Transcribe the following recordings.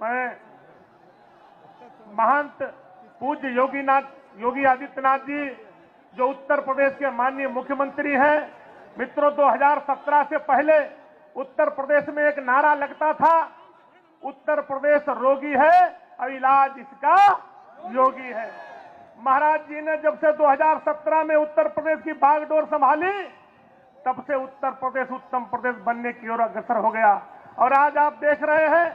मैं महंत पूज्य योगी आदित्यनाथ जी जो उत्तर प्रदेश के माननीय मुख्यमंत्री हैं। मित्रों, 2017 से पहले उत्तर प्रदेश में एक नारा लगता था, उत्तर प्रदेश रोगी है और इलाज इसका योगी है। महाराज जी ने जब से 2017 में उत्तर प्रदेश की बागडोर संभाली, तब से उत्तर प्रदेश उत्तम प्रदेश बनने की ओर अग्रसर हो गया। और आज आप देख रहे हैं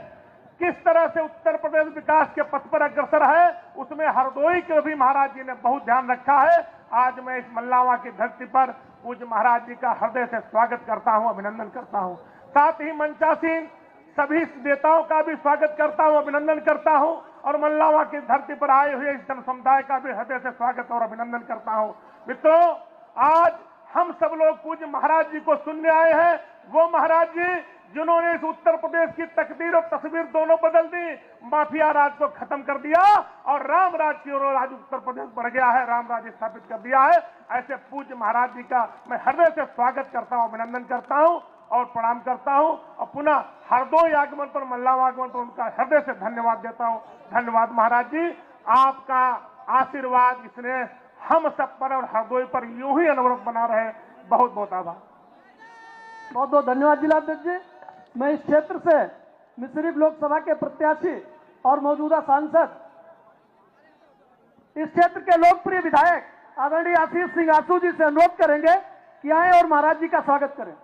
किस तरह से उत्तर प्रदेश विकास के पथ पर अग्रसर है। उसमें हरदोई के भी महाराज जी ने बहुत ध्यान रखा है। आज मैं इस मल्लावा की धरती पर पूज्य महाराज जी का हृदय से स्वागत करता हूं, अभिनंदन करता हूं। साथ ही मंचासीन सभी नेताओं का भी स्वागत करता हूं, अभिनंदन करता हूं। और मल्लावा की धरती पर आए हुए इस जन समुदाय का भी हृदय से स्वागत और अभिनंदन करता हूं। मित्रों, आज हम सब लोग पूज्य महाराज जी को सुनने आए हैं। वो महाराज जी जिन्होंने इस उत्तर प्रदेश की तकदीर और तस्वीर दोनों बदल दी, माफिया राज को खत्म कर दिया और राम राज की ओर आज उत्तर प्रदेश बढ़ गया है, राम राज स्थापित कर दिया है। ऐसे पूज्य महाराज जी का मैं हृदय से स्वागत करता हूं, अभिनंदन करता हूं और प्रणाम करता हूं। और पुनः हरदोई आगमन पर, मल्लावा आगमन पर उनका हृदय से धन्यवाद देता हूं। धन्यवाद महाराज जी, आपका आशीर्वाद स्नेह हम सब पर और हरदोई पर यूं ही अनवरत बना रहे। बहुत बहुत आभार। बहुत बहुत धन्यवाद जिलाध्यक्ष जी। मैं इस क्षेत्र से मिश्रिख लोकसभा के प्रत्याशी और मौजूदा सांसद, इस क्षेत्र के लोकप्रिय विधायक आदरणीय आशीष सिंह आसू जी से अनुरोध करेंगे कि आए और महाराज जी का स्वागत करें।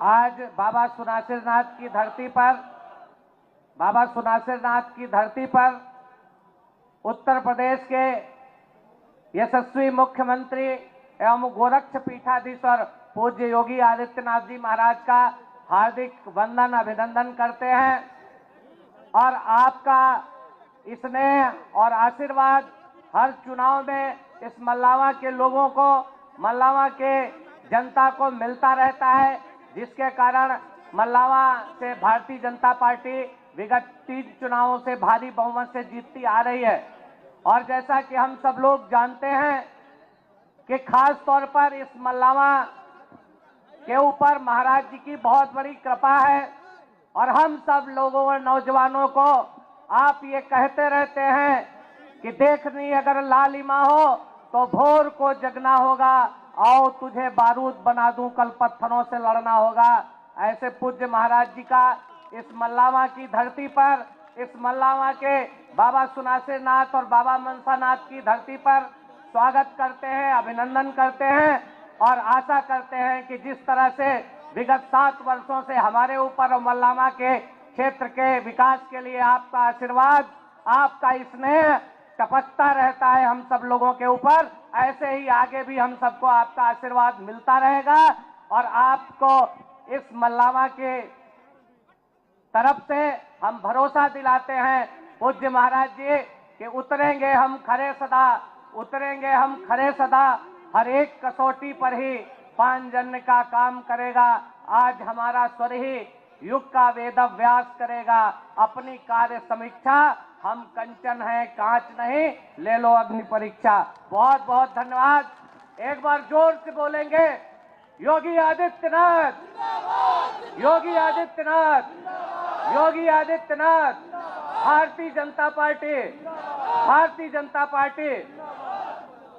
आज बाबा सुनासिरनाथ की धरती पर उत्तर प्रदेश के यशस्वी मुख्यमंत्री एवं गोरक्ष पीठाधीश्वर पूज्य योगी आदित्यनाथ जी महाराज का हार्दिक वंदन अभिनंदन करते हैं। और आपका स्नेह और आशीर्वाद हर चुनाव में इस मल्लावा के लोगों को, मल्लावा के जनता को मिलता रहता है, जिसके कारण मल्लावा से भारतीय जनता पार्टी विगत 3 चुनावों से भारी बहुमत से जीतती आ रही है। और जैसा कि हम सब लोग जानते हैं कि खास तौर पर इस मल्लावा के ऊपर महाराज जी की बहुत बड़ी कृपा है। और हम सब लोगों और नौजवानों को आप ये कहते रहते हैं कि देखनी अगर लालिमा हो तो भोर को जगना होगा, आओ तुझे बारूद बना दूं, कल पत्थरों से लड़ना होगा। ऐसे पूज्य महाराज जी का इस मल्लावा की धरती पर, इस मल्लावा के बाबा सुनासिरनाथ और बाबा मनसानाथ की धरती पर स्वागत करते हैं, अभिनंदन करते हैं और आशा करते हैं कि जिस तरह से विगत 7 वर्षों से हमारे ऊपर और मल्लावा के क्षेत्र के विकास के लिए आपका आशीर्वाद, आपका स्नेह टपकता रहता है हम सब लोगों के ऊपर, ऐसे ही आगे भी हम सबको आपका आशीर्वाद मिलता रहेगा। और आपको इस मल्लावा के तरफ से हम भरोसा दिलाते हैं पूज्य महाराज जी कि उतरेंगे हम खरे सदा, हर एक कसौटी पर ही पांचजन्य का काम करेगा। आज हमारा स्वर ही युग का वेद व्यास करेगा, अपनी कार्य समीक्षा, हम कंचन हैं कांच नहीं, ले लो अग्नि परीक्षा। बहुत बहुत धन्यवाद। एक बार जोर से बोलेंगे, योगी आदित्यनाथ, योगी आदित्यनाथ, योगी आदित्यनाथ, भारतीय जनता पार्टी,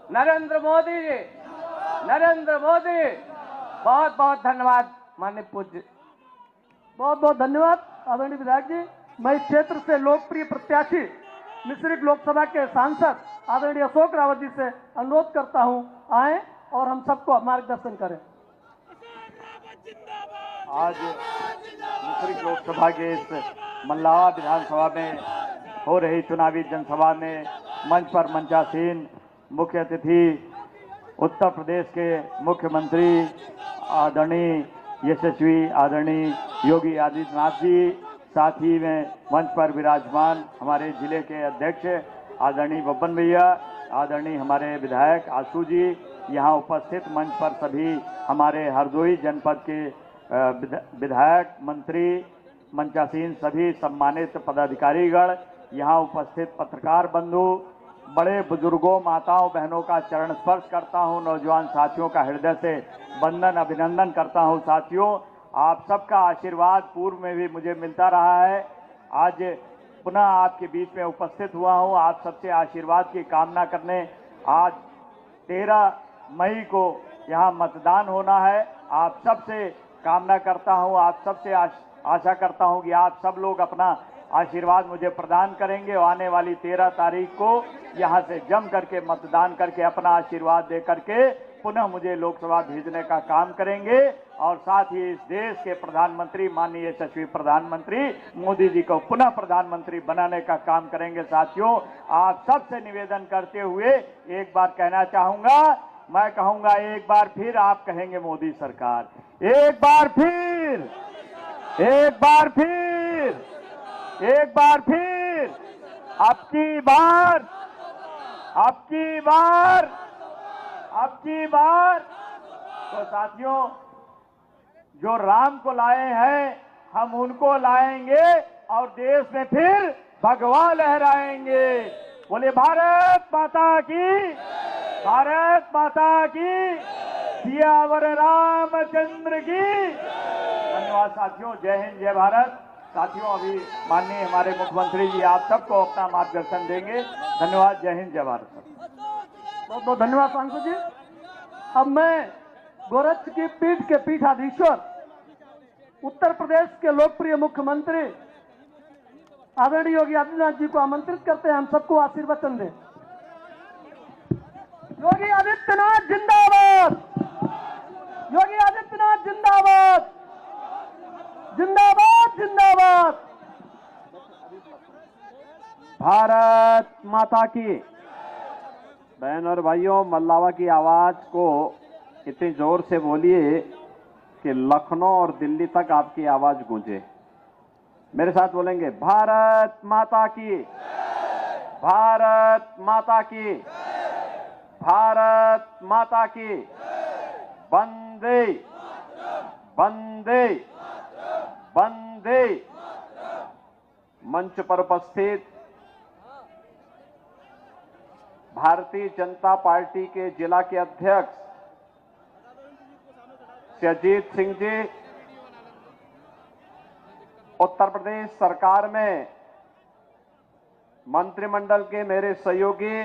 नरेंद्र मोदी जी, नरेंद्र मोदी। बहुत बहुत धन्यवाद माननीय पूज्य। बहुत बहुत धन्यवाद आदरणीय विधायक जी। मैं इस क्षेत्र से लोकप्रिय प्रत्याशी मिश्रिख लोकसभा के सांसद आदरणीय अशोक रावत जी से अनुरोध करता हूं, आए और हम सबको मार्गदर्शन करें। आज मिश्रिख लोकसभा के इस मल्लावा विधानसभा में हो रही चुनावी जनसभा में मंच पर मंचासीन मुख्य अतिथि उत्तर प्रदेश के मुख्यमंत्री आदरणीय यशस्वी आदरणीय योगी आदित्यनाथ जी, साथ ही में मंच पर विराजमान हमारे जिले के अध्यक्ष आदरणीय बब्बन भैया, आदरणीय हमारे विधायक आशू जी, यहाँ उपस्थित मंच पर सभी हमारे हरदोई जनपद के विधायक, मंत्री, मंचासीन सभी सम्मानित पदाधिकारीगण, यहाँ उपस्थित पत्रकार बंधु बड़े बुजुर्गों, माताओं, बहनों का चरण स्पर्श करता हूं। नौजवान साथियों का हृदय से वंदन, अभिनंदन करता हूं। साथियों, आप सबका आशीर्वाद पूर्व में भी मुझे मिलता रहा है। आज पुनः आपके बीच में उपस्थित हुआ हूं आप सबसे आशीर्वाद की कामना करने। आज 13 मई को यहां मतदान होना है। आप सबसे कामना करता हूं, आप सबसे आशा करता हूं कि आप सब लोग अपना आशीर्वाद मुझे प्रदान करेंगे और आने वाली 13 तारीख को यहां से जम करके मतदान करके अपना आशीर्वाद दे करके पुनः मुझे लोकसभा भेजने का काम करेंगे। और साथ ही इस देश के प्रधानमंत्री, माननीय यशस्वी प्रधानमंत्री मोदी जी को पुनः प्रधानमंत्री बनाने का काम करेंगे। साथियों, आप सबसे निवेदन करते हुए एक बार कहना चाहूंगा, मैं कहूंगा एक बार फिर, आप कहेंगे मोदी सरकार, एक बार फिर, एक बार फिर, एक बार फिर, अब की बार, अब की बार, अब की बार। तो साथियों, जो राम को लाए हैं हम उनको लाएंगे और देश में फिर भगवा लहराएंगे। बोले भारत माता की, भारत माता की, सियावर रामचंद्र की। धन्यवाद साथियों, जय हिंद, जय भारत। साथियों, अभी माननीय हमारे मुख्यमंत्री जी आप सबको अपना मार्गदर्शन देंगे। धन्यवाद, जय हिंद, जय भारत। बहुत बहुत धन्यवाद सांसद जी। अब मैं गोरक्ष की पीठ के पीठाधीश्वर, उत्तर प्रदेश के लोकप्रिय मुख्यमंत्री आदरणीय योगी आदित्यनाथ जी को आमंत्रित करते हैं, हम सबको आशीर्वचन दें। योगी आदित्यनाथ जिंदाबाद, योगी आदित्यनाथ जिंदाबाद, जिंदाबाद, जिंदाबाद। भारत माता की। बहन और भाइयों, मल्लावा की आवाज को इतनी जोर से बोलिए कि लखनऊ और दिल्ली तक आपकी आवाज गूंजे। मेरे साथ बोलेंगे, भारत माता की, भारत माता की, भारत माता की, वंदे वंदे वंदे। मंच पर उपस्थित भारतीय जनता पार्टी के जिला के अध्यक्ष श्री अजीत सिंह जी, उत्तर प्रदेश सरकार में मंत्रिमंडल के मेरे सहयोगी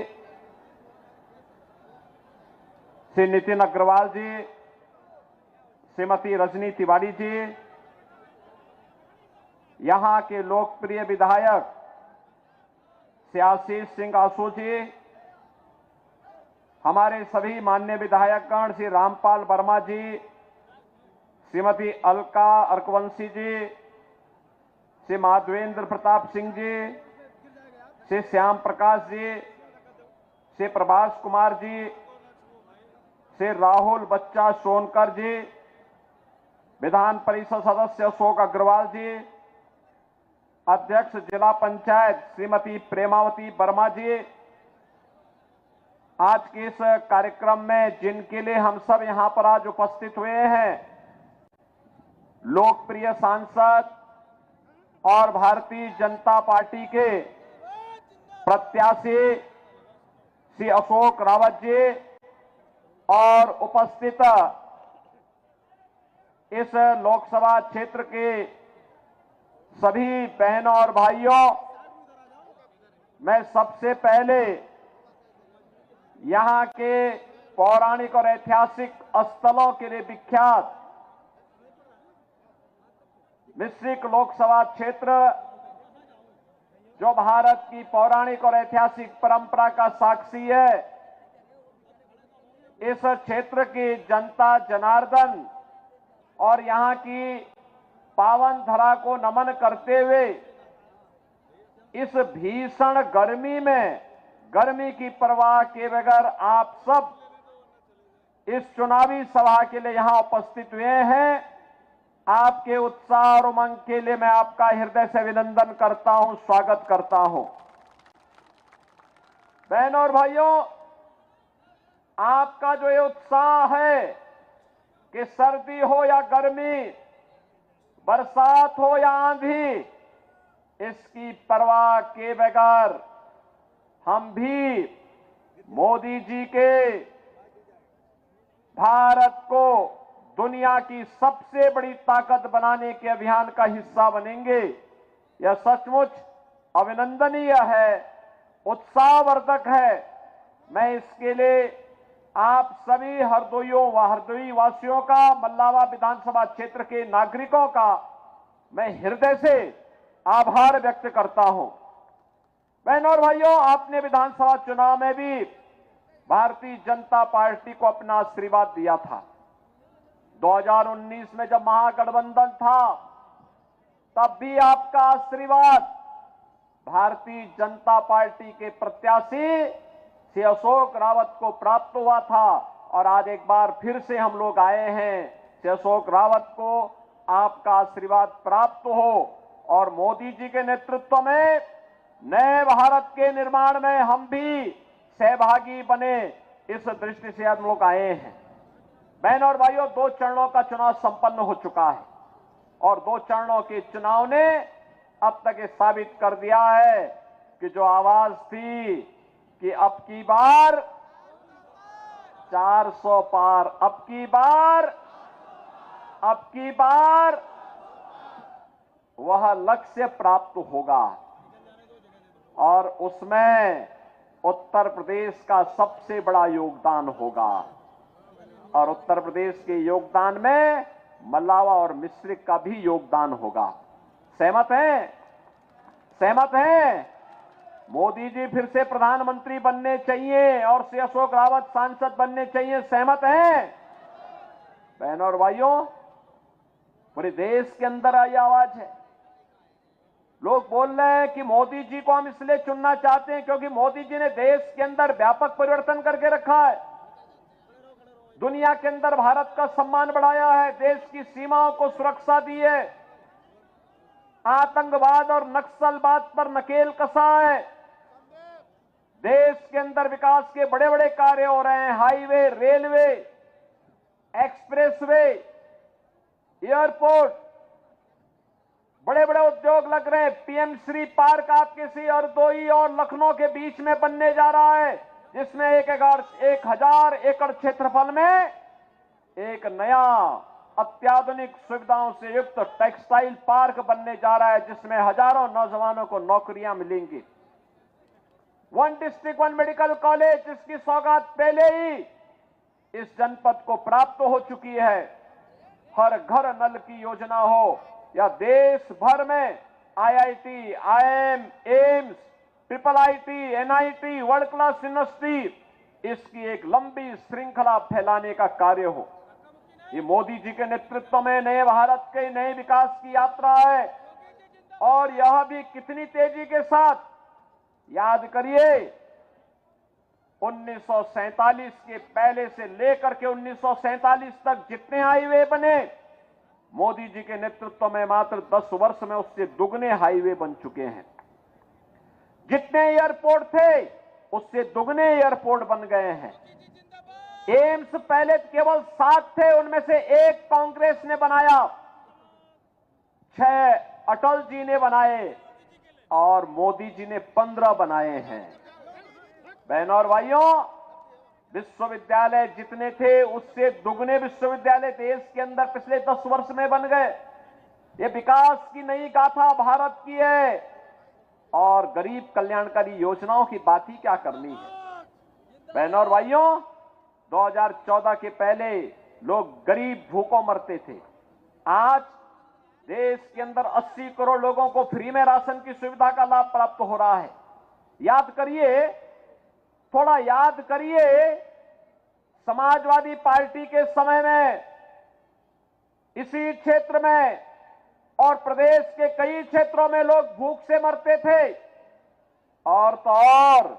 श्री नितिन अग्रवाल जी, श्रीमती रजनी तिवारी जी, यहां के लोकप्रिय विधायक श्री आशीष सिंह आसू जी, हमारे सभी माननीय विधायकगण श्री रामपाल वर्मा जी, श्रीमती अलका अर्कवंशी जी, श्री माधवेंद्र प्रताप सिंह जी, श्री श्याम प्रकाश जी, श्री प्रभास कुमार जी, श्री राहुल बच्चा सोनकर जी, विधान परिषद सदस्य अशोक अग्रवाल जी, अध्यक्ष जिला पंचायत श्रीमती प्रेमावती वर्मा जी, आज के इस कार्यक्रम में जिनके लिए हम सब यहां पर आज उपस्थित हुए हैं, लोकप्रिय सांसद और भारतीय जनता पार्टी के प्रत्याशी श्री अशोक रावत जी और उपस्थित इस लोकसभा क्षेत्र के सभी बहनों और भाइयों, मैं सबसे पहले यहां के पौराणिक और ऐतिहासिक स्थलों के लिए विख्यात मिश्रिक लोकसभा क्षेत्र, जो भारत की पौराणिक और ऐतिहासिक परंपरा का साक्षी है, इस क्षेत्र की जनता जनार्दन और यहां की पावन धरा को नमन करते हुए इस भीषण गर्मी में, गर्मी की परवाह किए बगैर आप सब इस चुनावी सभा के लिए यहां उपस्थित हुए हैं। आपके उत्साह और उमंग के लिए मैं आपका हृदय से अभिनंदन करता हूं, स्वागत करता हूं। बहनों और भाइयों, आपका जो ये उत्साह है कि सर्दी हो या गर्मी, बरसात हो या आंधी, इसकी परवाह किए बगैर हम भी मोदी जी के भारत को दुनिया की सबसे बड़ी ताकत बनाने के अभियान का हिस्सा बनेंगे। यह सचमुच अभिनंदनीय है, उत्साहवर्धक है। मैं इसके लिए आप सभी हरदोइयों व हरदोई वासियों का, मल्लावा विधानसभा क्षेत्र के नागरिकों का मैं हृदय से आभार व्यक्त करता हूं। बहनों और भाइयों, आपने विधानसभा चुनाव में भी भारतीय जनता पार्टी को अपना आशीर्वाद दिया था। 2019 में जब महागठबंधन था, तब भी आपका आशीर्वाद भारतीय जनता पार्टी के प्रत्याशी श्री अशोक रावत को प्राप्त हुआ था। और आज एक बार फिर से हम लोग आए हैं, श्री अशोक रावत को आपका आशीर्वाद प्राप्त हो और मोदी जी के नेतृत्व में नए भारत के निर्माण में हम भी सहभागी बने, इस दृष्टि से हम लोग आए हैं। बहनों और भाइयों, 2 चरणों का चुनाव संपन्न हो चुका है और 2 चरणों के चुनाव ने अब तक ये साबित कर दिया है कि जो आवाज थी कि अब की बार 400 पार, अब की बार वह लक्ष्य प्राप्त होगा और उसमें उत्तर प्रदेश का सबसे बड़ा योगदान होगा। और उत्तर प्रदेश के योगदान में मल्लावा और मिश्रिक का भी योगदान होगा। सहमत हैं? सहमत हैं? मोदी जी फिर से प्रधानमंत्री बनने चाहिए और श्री अशोक रावत सांसद बनने चाहिए। सहमत हैं? बहनों और भाइयों, पूरे देश के अंदर आई आवाज है। लोग बोल रहे हैं कि मोदी जी को हम इसलिए चुनना चाहते हैं क्योंकि मोदी जी ने देश के अंदर व्यापक परिवर्तन करके रखा है, दुनिया के अंदर भारत का सम्मान बढ़ाया है, देश की सीमाओं को सुरक्षा दी है, आतंकवाद और नक्सलवाद पर नकेल कसा है, देश के अंदर विकास के बड़े बड़े कार्य हो रहे हैं, हाईवे, रेलवे, एक्सप्रेसवे, एयरपोर्ट, बड़े बड़े उद्योग लग रहे हैं। पीएम श्री पार्क आपके सी हरदोई और लखनऊ के बीच में बनने जा रहा है, जिसमें 1000 एकड़ क्षेत्रफल में एक नया अत्याधुनिक सुविधाओं से युक्त टेक्सटाइल पार्क बनने जा रहा है, जिसमें हजारों नौजवानों को नौकरियां मिलेंगी। 1 डिस्ट्रिक्ट 1 मेडिकल कॉलेज, जिसकी सौगात पहले ही इस जनपद को प्राप्त हो चुकी है। हर घर नल की योजना हो या देश भर में IIT, IIM, AIIMS, IIIT, NIT, world class university, इसकी एक लंबी श्रृंखला फैलाने का कार्य हो। ये मोदी जी के नेतृत्व में नए भारत के नए विकास की यात्रा है और यह भी कितनी तेजी के साथ। याद करिए, 1947 के पहले से लेकर के 1947 तक जितने हाईवे बने, मोदी जी के नेतृत्व में मात्र 10 वर्ष में उससे दुगने हाईवे बन चुके हैं। जितने एयरपोर्ट थे उससे दुगने एयरपोर्ट बन गए हैं। एम्स पहले केवल 7 थे, उनमें से 1 कांग्रेस ने बनाया, 6 अटल जी ने बनाए और मोदी जी ने 15 बनाए हैं। बहनों और भाइयों, विश्वविद्यालय जितने थे उससे दुगने विश्वविद्यालय देश के अंदर पिछले 10 वर्ष में बन गए। ये विकास की नई गाथा भारत की है और गरीब कल्याणकारी योजनाओं की बात ही क्या करनी है। बहनों और भाइयों, 2014 के पहले लोग गरीब भूखों मरते थे। आज देश के अंदर 80 करोड़ लोगों को फ्री में राशन की सुविधा का लाभ प्राप्त हो रहा है। याद करिए, थोड़ा याद करिए, समाजवादी पार्टी के समय में इसी क्षेत्र में और प्रदेश के कई क्षेत्रों में लोग भूख से मरते थे। और तो और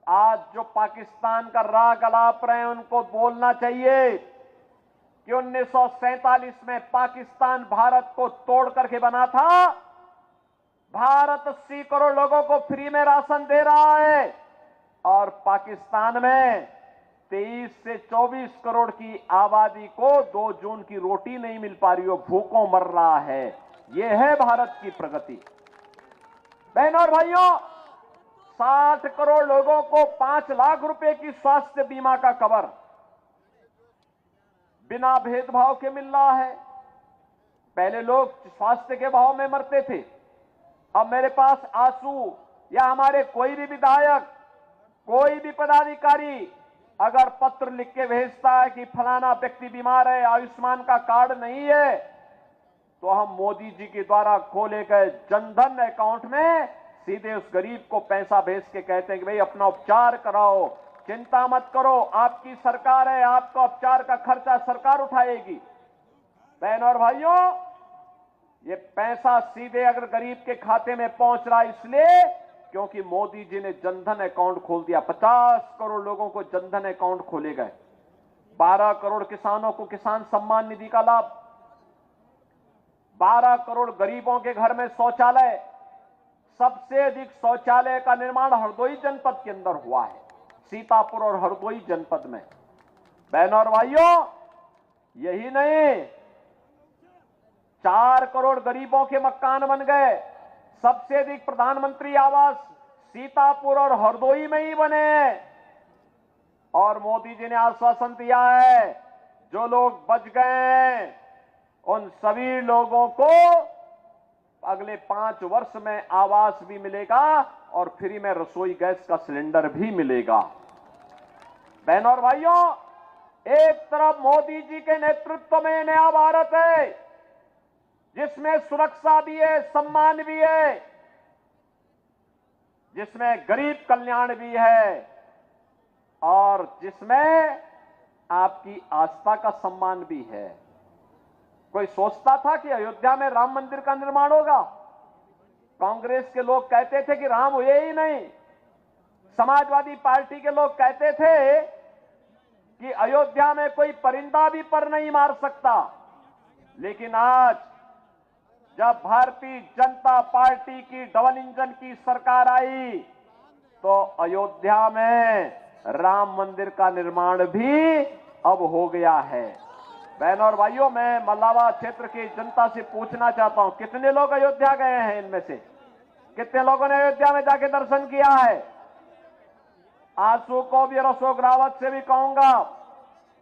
आज जो पाकिस्तान का राग अलाप रहे हैं, उनको बोलना चाहिए कि 1947 में पाकिस्तान भारत को तोड़ करके बना था। भारत 80 करोड़ लोगों को फ्री में राशन दे रहा है और पाकिस्तान में 23 से 24 करोड़ की आबादी को 2 जून की रोटी नहीं मिल पा रही हो, भूखों मर रहा है। यह है भारत की प्रगति। बहनों और भाइयों, 60 करोड़ लोगों को 5 लाख रुपए की स्वास्थ्य बीमा का कवर बिना भेदभाव के मिल रहा है। पहले लोग स्वास्थ्य के भाव में मरते थे, अब मेरे पास आंसू या हमारे कोई भी विधायक, कोई भी पदाधिकारी अगर पत्र लिख के भेजता है कि फलाना व्यक्ति बीमार है, आयुष्मान का कार्ड नहीं है, तो हम मोदी जी के द्वारा खोले गए जनधन अकाउंट में सीधे उस गरीब को पैसा भेज के कहते हैं कि भाई अपना उपचार कराओ, चिंता मत करो, आपकी सरकार है, आपका उपचार का खर्चा सरकार उठाएगी। बहन और भाइयों, ये पैसा सीधे अगर गरीब के खाते में पहुंच रहा है इसलिए क्योंकि मोदी जी ने जनधन अकाउंट खोल दिया। 50 करोड़ लोगों को जनधन अकाउंट खोले गए, 12 करोड़ किसानों को किसान सम्मान निधि का लाभ, 12 करोड़ गरीबों के घर में शौचालय। सबसे अधिक शौचालय का निर्माण हरदोई जनपद के अंदर हुआ है, सीतापुर और हरदोई जनपद में। बहन और भाइयों, यही नहीं, 4 करोड़ गरीबों के मकान बन गए। सबसे अधिक प्रधानमंत्री आवास सीतापुर और हरदोई में ही बने हैं। और मोदी जी ने आश्वासन दिया है, जो लोग बच गए उन सभी लोगों को अगले 5 वर्ष में आवास भी मिलेगा और फ्री में रसोई गैस का सिलेंडर भी मिलेगा। बहनों और भाइयों, एक तरफ मोदी जी के नेतृत्व में नया भारत है जिसमें सुरक्षा भी है, सम्मान भी है, जिसमें गरीब कल्याण भी है और जिसमें आपकी आस्था का सम्मान भी है। कोई सोचता था कि अयोध्या में राम मंदिर का निर्माण होगा? कांग्रेस के लोग कहते थे कि राम हुए ही नहीं। समाजवादी पार्टी के लोग कहते थे कि अयोध्या में कोई परिंदा भी पर नहीं मार सकता। लेकिन आज जब भारतीय जनता पार्टी की डबल इंजन की सरकार आई तो अयोध्या में राम मंदिर का निर्माण भी अब हो गया है। बहनों और भाइयों, मैं मल्लावा क्षेत्र की जनता से पूछना चाहता हूं, कितने लोग अयोध्या गए हैं? इनमें से कितने लोगों ने अयोध्या में जाके दर्शन किया है? आंसू को भी और अशोक रावत से भी कहूंगा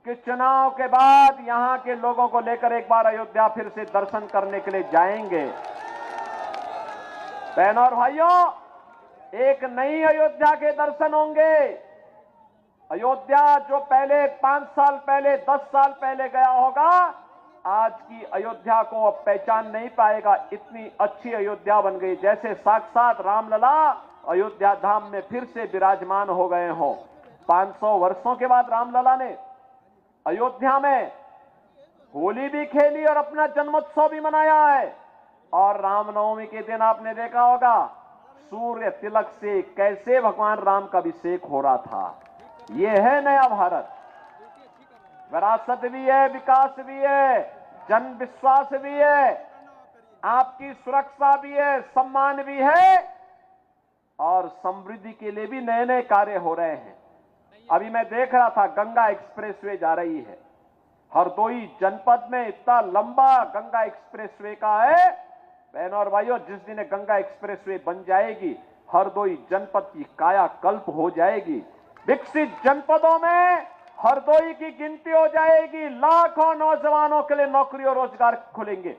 कि चुनाव के बाद यहां के लोगों को लेकर एक बार अयोध्या फिर से दर्शन करने के लिए जाएंगे। बहनों और भाइयों, एक नई अयोध्या के दर्शन होंगे। अयोध्या जो पहले 5 साल पहले, 10 साल पहले गया होगा, आज की अयोध्या को अब पहचान नहीं पाएगा। इतनी अच्छी अयोध्या बन गई, जैसे साक्षात रामलला अयोध्या धाम में फिर से विराजमान हो गए हों। 500 वर्षों के बाद रामलला ने अयोध्या में होली भी खेली और अपना जन्मोत्सव भी मनाया है। और रामनवमी के दिन आपने देखा होगा सूर्य तिलक से कैसे भगवान राम का अभिषेक हो रहा था। यह है नया भारत। विरासत भी है, विकास भी है, जन विश्वास भी है, आपकी सुरक्षा भी है, सम्मान भी है और समृद्धि के लिए भी नए नए कार्य हो रहे हैं। अभी मैं देख रहा था गंगा एक्सप्रेसवे जा रही है हरदोई जनपद में। इतना लंबा गंगा एक्सप्रेसवे का है। बहनों और भाइयों, जिस दिन गंगा एक्सप्रेसवे बन जाएगी, हरदोई जनपद की कायाकल्प हो जाएगी। विकसित जनपदों में हरदोई की गिनती हो जाएगी। लाखों नौजवानों के लिए नौकरी और रोजगार खुलेंगे।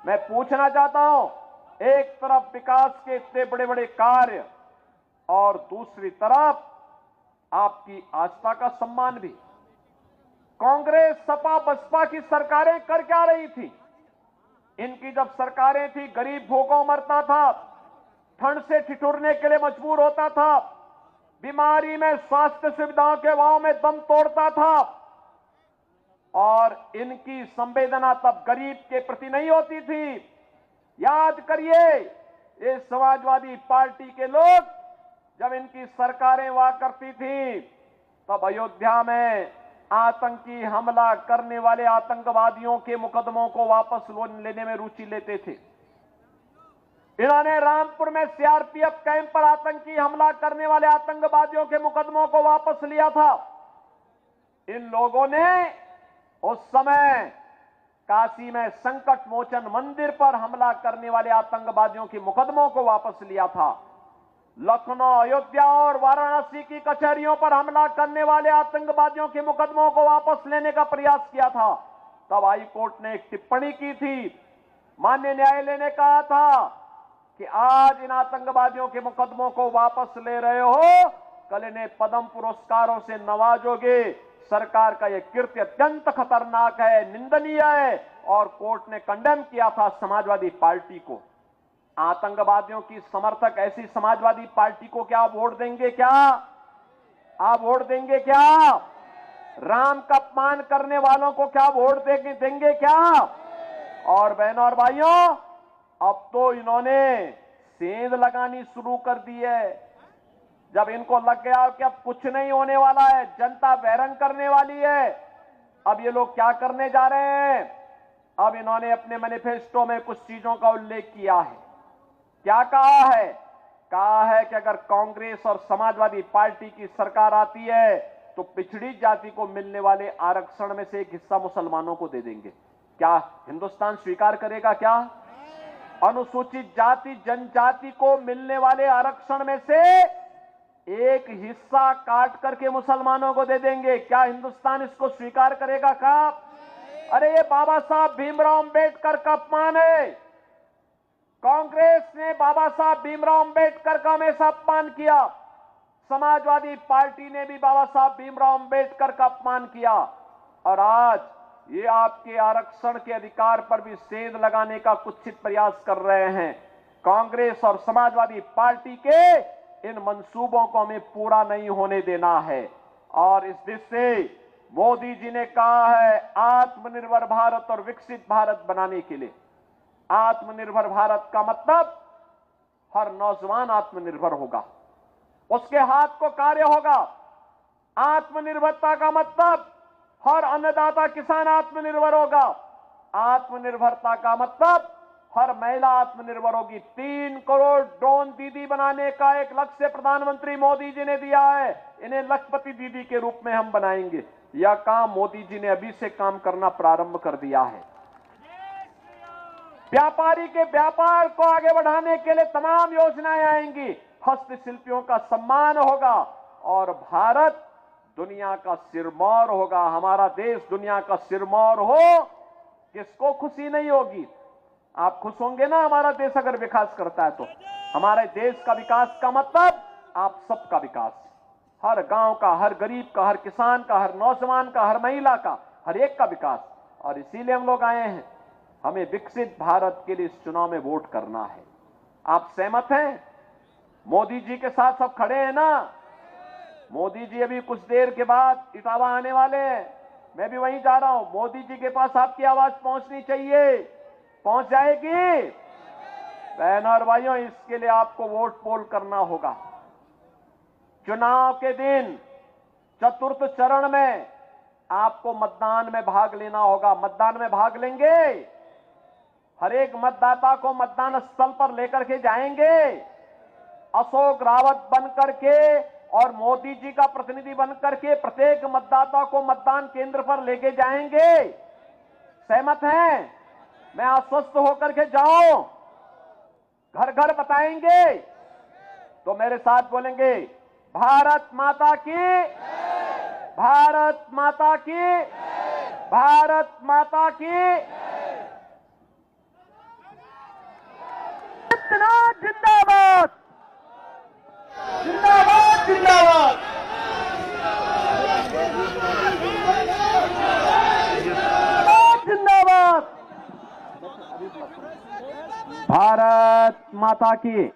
मैं पूछना चाहता हूं, एक तरफ विकास के इतने बड़े बड़े कार्य और दूसरी तरफ आपकी आस्था का सम्मान भी। कांग्रेस, सपा, बसपा की सरकारें कर क्या रही थी? इनकी जब सरकारें थी, गरीब भूखों मरता था, ठंड से ठिठुरने के लिए मजबूर होता था, बीमारी में स्वास्थ्य सुविधाओं के अभाव में दम तोड़ता था। और इनकी संवेदना तब गरीब के प्रति नहीं होती थी। याद करिए, ये समाजवादी पार्टी के लोग जब इनकी सरकारें हुआ करती थी तब अयोध्या में आतंकी हमला करने वाले आतंकवादियों के मुकदमों को वापस लेने में रुचि लेते थे। इन्होंने रामपुर में सीआरपीएफ कैंप पर आतंकी हमला करने वाले आतंकवादियों के मुकदमों को वापस लिया था। इन लोगों ने उस समय काशी में संकट मोचन मंदिर पर हमला करने वाले आतंकवादियों के मुकदमों को वापस लिया था। लखनऊ, अयोध्या और वाराणसी की कचहरियों पर हमला करने वाले आतंकवादियों के मुकदमों को वापस लेने का प्रयास किया था, तब हाई कोर्ट ने एक टिप्पणी की थी। माननीय न्यायालय ने कहा था कि आज इन आतंकवादियों के मुकदमों को वापस ले रहे हो, कल इन्हें पद्म पुरस्कारों से नवाजोगे। सरकार का यह कृत्य अत्यंत खतरनाक है, निंदनीय है और कोर्ट ने कंडेम किया था समाजवादी पार्टी को। आतंकवादियों की समर्थक ऐसी समाजवादी पार्टी को क्या वोट देंगे? क्या आप वोट देंगे? क्या राम का अपमान करने वालों को क्या वोट देंगे? क्या? और बहनों और भाइयों, अब तो इन्होंने सेंध लगानी शुरू कर दी है। जब इनको लग गया कि अब कुछ नहीं होने वाला है, जनता बैरंग करने वाली है, अब ये लोग क्या करने जा रहे हैं? अब इन्होंने अपने मैनिफेस्टो में कुछ चीजों का उल्लेख किया है। क्या कहा है? कहा है कि अगर कांग्रेस और समाजवादी पार्टी की सरकार आती है तो पिछड़ी जाति को मिलने वाले आरक्षण में से एक हिस्सा मुसलमानों को दे देंगे। क्या हिंदुस्तान स्वीकार करेगा? क्या अनुसूचित जाति जनजाति को मिलने वाले आरक्षण में से एक हिस्सा काट करके मुसलमानों को दे देंगे? क्या हिंदुस्तान इसको स्वीकार करेगा? क्या? अरे ये बाबा साहब भीमराव अंबेडकर का अपमान है। कांग्रेस ने बाबा साहब भीमराव अंबेडकर का हमेशा अपमान किया, समाजवादी पार्टी ने भी बाबा साहब भीमराव अंबेडकर का अपमान किया, और आज ये आपके आरक्षण के अधिकार पर भी सेंध लगाने का कुत्सित प्रयास कर रहे हैं। कांग्रेस और समाजवादी पार्टी के इन मंसूबों को हमें पूरा नहीं होने देना है। और इस दृष्टि से मोदी जी ने कहा है, आत्मनिर्भर भारत और विकसित भारत बनाने के लिए। आत्मनिर्भर भारत का मतलब हर नौजवान आत्मनिर्भर होगा, उसके हाथ को कार्य होगा। आत्मनिर्भरता का मतलब हर अन्नदाता किसान आत्मनिर्भर होगा। आत्मनिर्भरता का मतलब हर महिला आत्मनिर्भर होगी। 3 करोड़ ड्रोन दीदी बनाने का एक लक्ष्य प्रधानमंत्री मोदी जी ने दिया है। इन्हें लखपति दीदी के रूप में हम बनाएंगे। यह काम मोदी जी ने अभी से काम करना प्रारंभ कर दिया है। व्यापारी के व्यापार को आगे बढ़ाने के लिए तमाम योजनाएं आएंगी। हस्तशिल्पियों का सम्मान होगा और भारत दुनिया का सिरमौर होगा। हमारा देश दुनिया का सिरमौर हो, किसको खुशी नहीं होगी? आप खुश होंगे ना हमारा देश अगर विकास करता है तो। हमारे देश का विकास का मतलब आप सबका विकास, हर गांव का, हर गरीब का, हर किसान का, हर नौजवान का, हर महिला का, हर एक का विकास। और इसीलिए हम लोग आए हैं। हमें विकसित भारत के लिए इस चुनाव में वोट करना है। आप सहमत हैं? मोदी जी के साथ सब खड़े हैं ना? मोदी जी अभी कुछ देर के बाद इटावा आने वाले हैं, मैं भी वहीं जा रहा हूं। मोदी जी के पास आपकी आवाज पहुंचनी चाहिए, पहुंच जाएगी? बहनों और भाइयों, इसके लिए आपको वोट पोल करना होगा। चुनाव के दिन चतुर्थ चरण में आपको मतदान में भाग लेना होगा। मतदान में भाग लेंगे, हर एक मतदाता को मतदान स्थल पर लेकर के जाएंगे। अशोक रावत बन करके और मोदी जी का प्रतिनिधि बन करके प्रत्येक मतदाता को मतदान केंद्र पर लेके जाएंगे। सहमत हैं? मैं आश्वस्त होकर के जाऊं, घर घर बताएंगे तो मेरे साथ बोलेंगे, भारत माता की, भारत माता की, भारत माता की। जिंदाबाद जिंदाबाद जिंदाबाद। जिंदाबाद भारत माता की।